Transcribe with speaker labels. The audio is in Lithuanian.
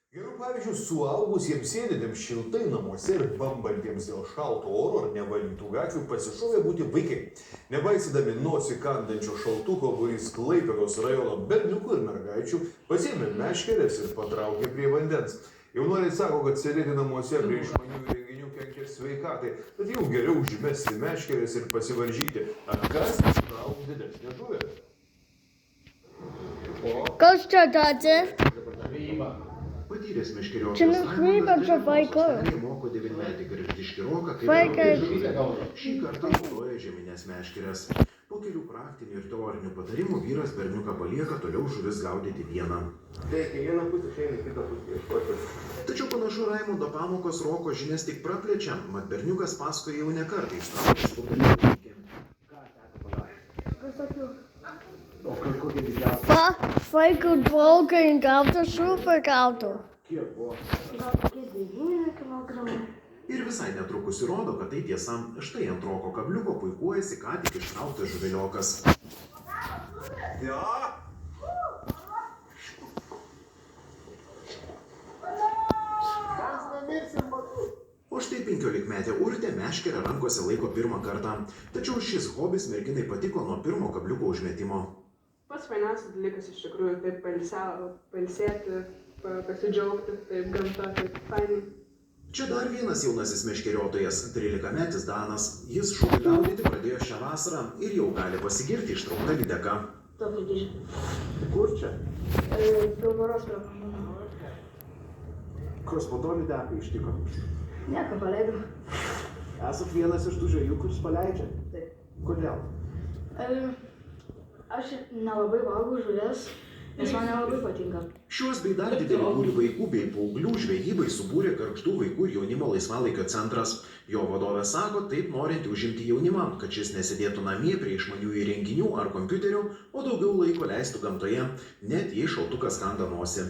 Speaker 1: Gerų pavyzdžių suaugusiems sėdintiems šiltai namuose ir bambantiems dėl šalto oro ar nevalytų gatvių pasišovė būti vaikai. Nebaisydami nosį kandančio šaltuko būrys Klaipėdos rajono berniukų ir mergaičių pasiėmė meškeres ir patraukė prie vandens. Jaunuoliai sako, kad sėdėti namuose prie išmanių įrenginių kenkia sveikatai, tad jau geriau užmesti meškeres ir pasivaržyti, kas ištrauks didesnę žuvį.
Speaker 2: Kas čia tati?
Speaker 3: Patyręs meškeriotojas
Speaker 2: Čia nukrypia čia vaikai.
Speaker 3: moko 9-metį gargždiškį roką, kaip
Speaker 2: Vaikai.
Speaker 3: šį kartą naudoja žieminės meškeres. Po kelių praktinių ir teorinių patarimų vyras berniuką palieka toliau žuvis gaudyti vieną. Tačiau panašu Raimundo pamokos Roko žinias tik praplečia, mat berniukas pasakoja jau ne kartą ištraukęs pagalbą.
Speaker 2: Vaikų draugai gautų super gautų.
Speaker 3: Ir visai netrukus įrodo, kad tai tiesa. Štai ant Roko kabliuko puikuojasi ką tik ištrauktas žuveliokas. O štai 15-metė Urtė meškerę rankose laiko pirmą kartą. Tačiau šis hobis merginai patiko nuo pirmo kabliuko užmetimo.
Speaker 4: Pats fainiausias dalykas iš tikrųjų, taip pailsėti, pasidžiaugti, taip gamta, taip fainai.
Speaker 3: Čia dar vienas jaunasis meškeriotojas, 13-metis Danas. Jis žuvį gaudyti pradėjo šią vasarą ir jau gali pasigirti ištraukta lydeka.
Speaker 4: Tokia dėžė.
Speaker 3: Kur čia?
Speaker 4: Pilvaros prie.
Speaker 3: Kas po to lydeką ištiko?
Speaker 4: Nieko, paleidau.
Speaker 3: Esat vienas iš tų žvejų, kuris paleidžia?
Speaker 4: Taip.
Speaker 3: Kodėl?
Speaker 4: Aš nelabai valgau žuvies, nes man nelabai patinka.
Speaker 3: Šiuos bei dar didelį būrį vaikų bei paauglių žvejybai subūrė Gargždų vaikų ir jaunimo laisvalaikio centras. Jo vadovė sako, taip norinti užimti jaunimą, kad šis nesėdėtų namie prie išmanių įrenginių ar kompiuterių, o daugiau laiko leistų gamtoje, net jei šaltukas kanda nosį.